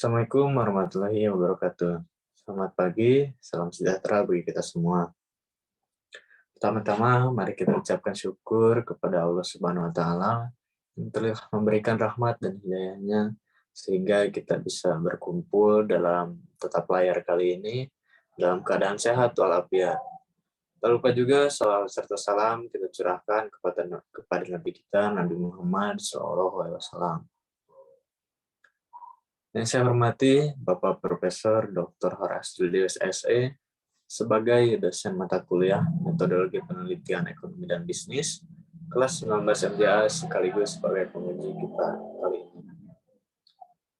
Assalamualaikum warahmatullahi wabarakatuh. Selamat pagi, salam sejahtera bagi kita semua. Pertama-tama, mari kita ucapkan syukur kepada Allah Subhanahu wa Ta'ala yang telah memberikan rahmat dan hidayahnya sehingga kita bisa berkumpul dalam tetap layar kali ini dalam keadaan sehat walafiat. Tak lupa juga salawat serta salam kita curahkan kepada Nabi kita Nabi Muhammad SAW. Yang saya hormati Bapak Profesor Dr. Horas Julius SE sebagai dosen mata kuliah Metodologi Penelitian Ekonomi dan Bisnis kelas 19 MJA sekaligus sebagai penguji kita kali ini.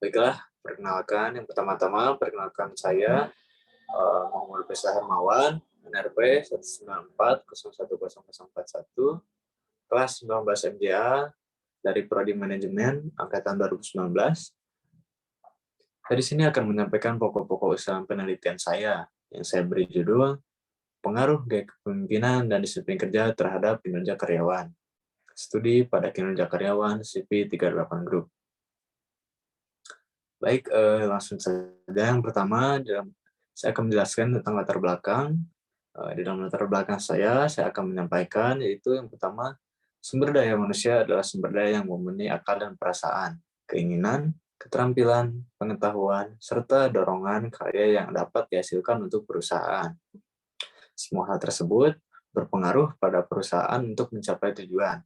Baiklah, yang pertama-tama perkenalkan saya Muhammad Besar Hermawan, NRP 194010041 kelas 19 MJA dari Prodi Manajemen angkatan 2019. Saya di sini akan menyampaikan pokok-pokok usaha penelitian saya yang saya beri judul Pengaruh Gaya Kepemimpinan dan Disiplin Kerja Terhadap Kinerja Karyawan. Studi pada Kinerja Karyawan CP38 Group. Baik, langsung saja. Yang pertama, saya akan menjelaskan tentang latar belakang. Di dalam latar belakang saya akan menyampaikan yaitu yang pertama, sumber daya manusia adalah sumber daya yang memenuhi akal dan perasaan, keinginan, keterampilan, pengetahuan, serta dorongan karya yang dapat dihasilkan untuk perusahaan. Semua hal tersebut berpengaruh pada perusahaan untuk mencapai tujuan.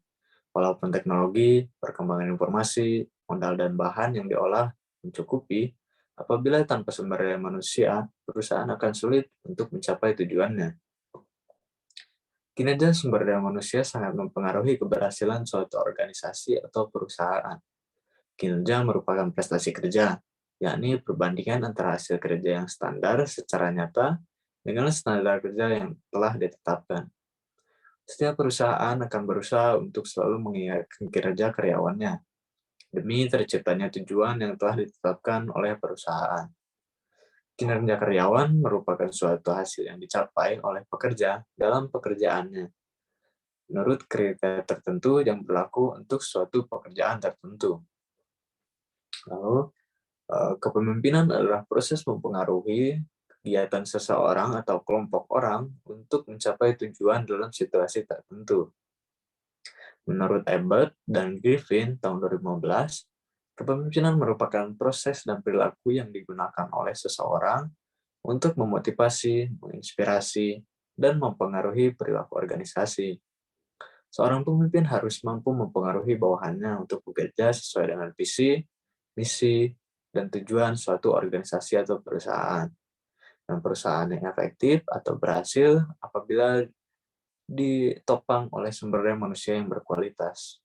Walaupun teknologi, perkembangan informasi, modal dan bahan yang diolah mencukupi, apabila tanpa sumber daya manusia, perusahaan akan sulit untuk mencapai tujuannya. Kinerja sumber daya manusia sangat mempengaruhi keberhasilan suatu organisasi atau perusahaan. Kinerja merupakan prestasi kerja, yakni perbandingan antara hasil kerja yang standar secara nyata dengan standar kerja yang telah ditetapkan. Setiap perusahaan akan berusaha untuk selalu mengingatkan kinerja karyawannya, demi terciptanya tujuan yang telah ditetapkan oleh perusahaan. Kinerja karyawan merupakan suatu hasil yang dicapai oleh pekerja dalam pekerjaannya, menurut kriteria tertentu yang berlaku untuk suatu pekerjaan tertentu. Lalu, kepemimpinan adalah proses mempengaruhi kegiatan seseorang atau kelompok orang untuk mencapai tujuan dalam situasi tertentu. Menurut Ebert dan Griffin tahun 2015, kepemimpinan merupakan proses dan perilaku yang digunakan oleh seseorang untuk memotivasi, menginspirasi, dan mempengaruhi perilaku organisasi. Seorang pemimpin harus mampu mempengaruhi bawahannya untuk bekerja sesuai dengan visi, misi, dan tujuan suatu organisasi atau perusahaan. Dan perusahaan yang efektif atau berhasil apabila ditopang oleh sumber daya manusia yang berkualitas.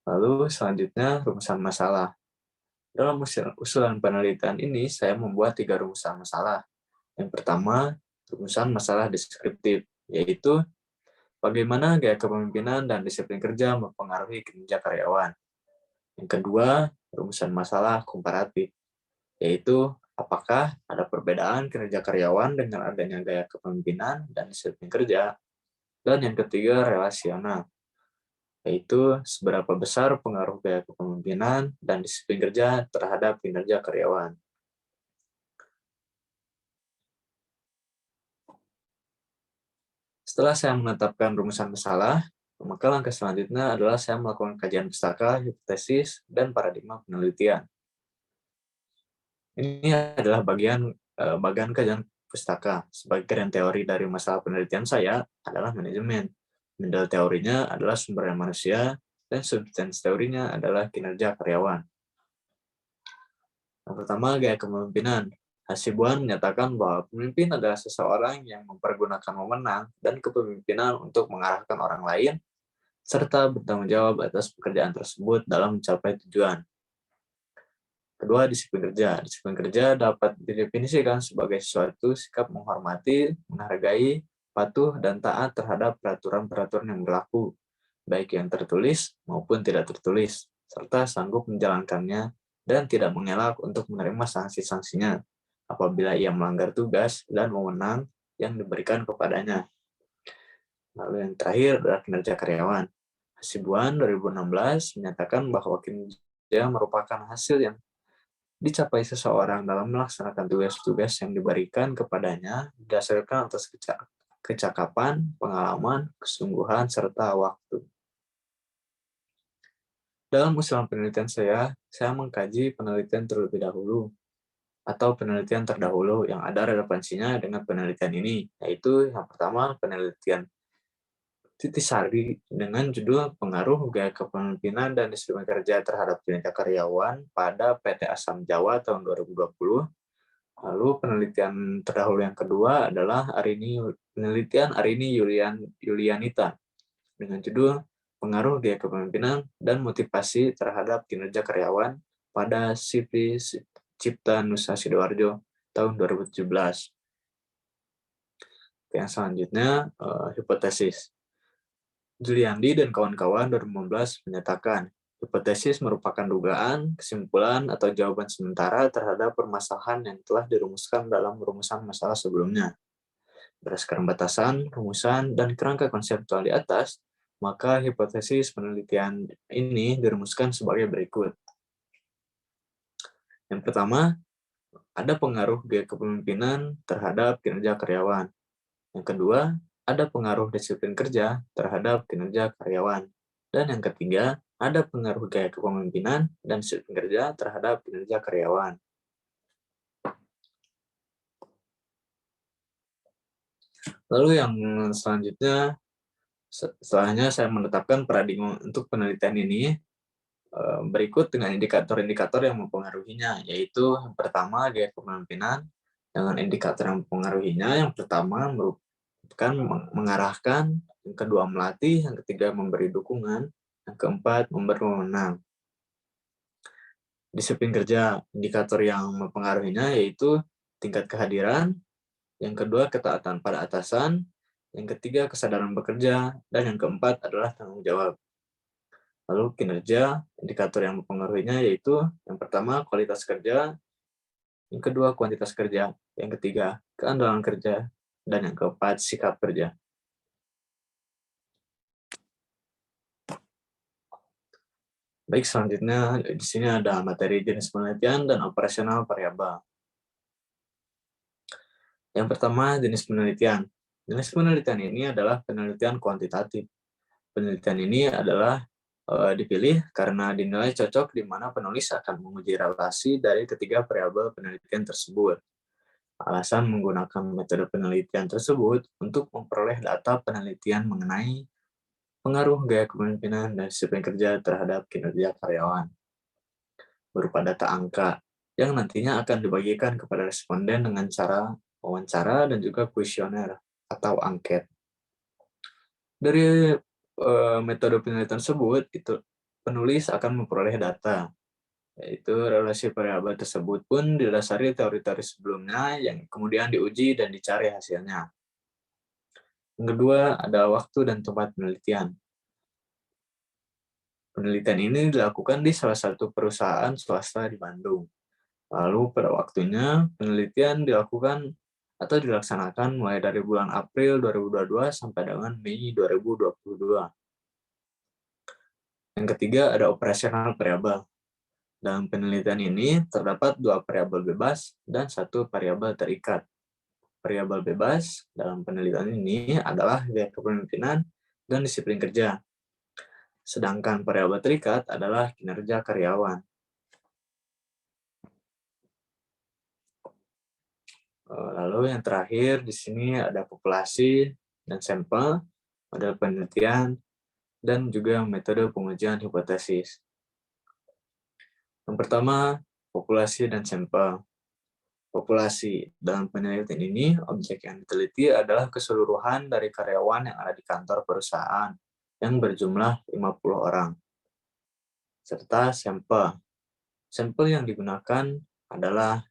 Lalu selanjutnya rumusan masalah. Dalam usulan penelitian ini saya membuat 3 rumusan masalah. Yang pertama, rumusan masalah deskriptif, yaitu bagaimana gaya kepemimpinan dan disiplin kerja mempengaruhi kinerja karyawan. Yang kedua, rumusan masalah komparatif, yaitu apakah ada perbedaan kinerja karyawan dengan adanya gaya kepemimpinan dan disiplin kerja. Dan yang ketiga, relasional, yaitu seberapa besar pengaruh gaya kepemimpinan dan disiplin kerja terhadap kinerja karyawan. Setelah saya menetapkan rumusan masalah, maka langkah selanjutnya adalah saya melakukan kajian pustaka, hipotesis, dan paradigma penelitian. Ini adalah bagian kajian pustaka. Sebagian teori dari masalah penelitian saya adalah manajemen. Model teorinya adalah sumber daya manusia, dan substansi teorinya adalah kinerja karyawan. Yang pertama, gaya kepemimpinan. Hasibuan menyatakan bahwa pemimpin adalah seseorang yang mempergunakan wewenang dan kepemimpinan untuk mengarahkan orang lain, serta bertanggung jawab atas pekerjaan tersebut dalam mencapai tujuan. Kedua, disiplin kerja. Disiplin kerja dapat didefinisikan sebagai suatu sikap menghormati, menghargai, patuh, dan taat terhadap peraturan-peraturan yang berlaku, baik yang tertulis maupun tidak tertulis, serta sanggup menjalankannya dan tidak mengelak untuk menerima sanksi-sanksinya apabila ia melanggar tugas dan wewenang yang diberikan kepadanya. Lalu yang terakhir adalah kinerja karyawan. Hasibuan 2016 menyatakan bahwa kerja merupakan hasil yang dicapai seseorang dalam melaksanakan tugas-tugas yang diberikan kepadanya berdasarkan atas kecakapan, pengalaman, kesungguhan, serta waktu. Dalam usulan penelitian saya mengkaji penelitian terlebih dahulu, atau penelitian terdahulu yang ada relevansinya dengan penelitian ini, yaitu yang pertama penelitian Titisari dengan judul Pengaruh Gaya Kepemimpinan dan Disiplin Kerja terhadap Kinerja Karyawan pada PT Asam Jawa tahun 2020. Lalu penelitian terdahulu yang kedua adalah penelitian Arini Yulianita dengan judul Pengaruh Gaya Kepemimpinan dan Motivasi terhadap Kinerja Karyawan pada CV Cipta Nusa Sidoarjo tahun 2017. Yang selanjutnya, hipotesis. Juliandi dan kawan-kawan 2015 menyatakan, hipotesis merupakan dugaan, kesimpulan, atau jawaban sementara terhadap permasalahan yang telah dirumuskan dalam rumusan masalah sebelumnya. Berdasarkan batasan, rumusan, dan kerangka konseptual di atas, maka hipotesis penelitian ini dirumuskan sebagai berikut. Yang pertama, ada pengaruh gaya kepemimpinan terhadap kinerja karyawan. Yang kedua, ada pengaruh disiplin kerja terhadap kinerja karyawan. Dan yang ketiga, ada pengaruh gaya kepemimpinan dan disiplin kerja terhadap kinerja karyawan. Lalu yang selanjutnya, setelahnya saya menetapkan paradigma untuk penelitian ini berikut dengan indikator-indikator yang mempengaruhinya, yaitu yang pertama gaya kepemimpinan. Dengan indikator yang mempengaruhinya, yang pertama merupakan mengarahkan, yang kedua melatih, yang ketiga memberi dukungan, yang keempat memberi wewenang. Disiplin kerja, indikator yang mempengaruhinya yaitu tingkat kehadiran, yang kedua ketaatan pada atasan, yang ketiga kesadaran bekerja, dan yang keempat adalah tanggung jawab. Lalu kinerja, indikator yang mempengaruhinya yaitu yang pertama kualitas kerja, yang kedua kuantitas kerja, yang ketiga keandalan kerja, dan yang keempat sikap kerja. Baik, selanjutnya di sini ada materi jenis penelitian dan operasional variabel. Yang pertama, jenis penelitian. Jenis penelitian ini adalah penelitian kuantitatif. Penelitian ini adalah dipilih karena dinilai cocok di mana penulis akan menguji relasi dari ketiga variabel penelitian tersebut. Alasan menggunakan metode penelitian tersebut untuk memperoleh data penelitian mengenai pengaruh gaya kepemimpinan dan disiplin kerja terhadap kinerja karyawan berupa data angka yang nantinya akan dibagikan kepada responden dengan cara wawancara dan juga kuesioner atau angket. Dari metode penelitian tersebut, itu penulis akan memperoleh data, yaitu relasi variabel tersebut pun didasari teori-teori sebelumnya yang kemudian diuji dan dicari hasilnya. Yang kedua, ada waktu dan tempat penelitian. Penelitian ini dilakukan di salah satu perusahaan swasta di Bandung. Lalu pada waktunya, penelitian dilakukan atau dilaksanakan mulai dari bulan April 2022 sampai dengan Mei 2022. Yang ketiga, ada operasional variabel. Dalam penelitian ini, terdapat dua variabel bebas dan satu variabel terikat. Variabel bebas dalam penelitian ini adalah gaya kepemimpinan dan disiplin kerja. Sedangkan variabel terikat adalah kinerja karyawan. Lalu yang terakhir di sini ada populasi dan sampel, model penelitian, dan juga metode pengujian hipotesis. Yang pertama, populasi dan sampel. Populasi. Dalam penelitian ini, objek yang diteliti adalah keseluruhan dari karyawan yang ada di kantor perusahaan yang berjumlah 50 orang. Serta sampel. Sampel yang digunakan adalah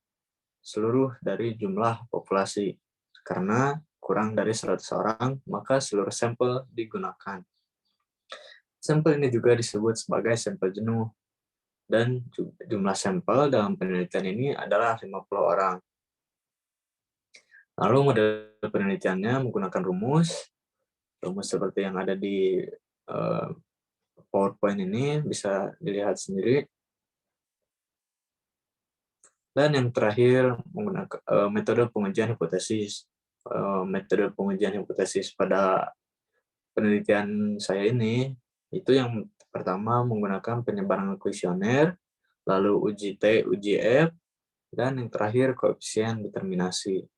seluruh dari jumlah populasi. Karena kurang dari 100 orang, maka seluruh sampel digunakan. Sampel ini juga disebut sebagai sampel jenuh. Dan jumlah sampel dalam penelitian ini adalah 50 orang. Lalu model penelitiannya menggunakan rumus seperti yang ada di PowerPoint ini, bisa dilihat sendiri. Dan yang terakhir, menggunakan metode pengujian hipotesis. Metode pengujian hipotesis pada penelitian saya ini, itu yang pertama menggunakan penyebaran kuesioner, lalu uji T, uji F, dan yang terakhir koefisien determinasi.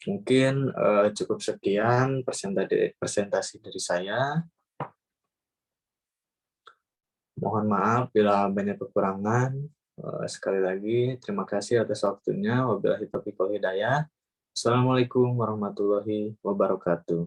Mungkin cukup sekian presentasi dari saya. Mohon maaf bila banyak kekurangan. Sekali lagi, terima kasih atas waktunya. Wabillahi taufiq wal hidayah. Assalamualaikum warahmatullahi wabarakatuh.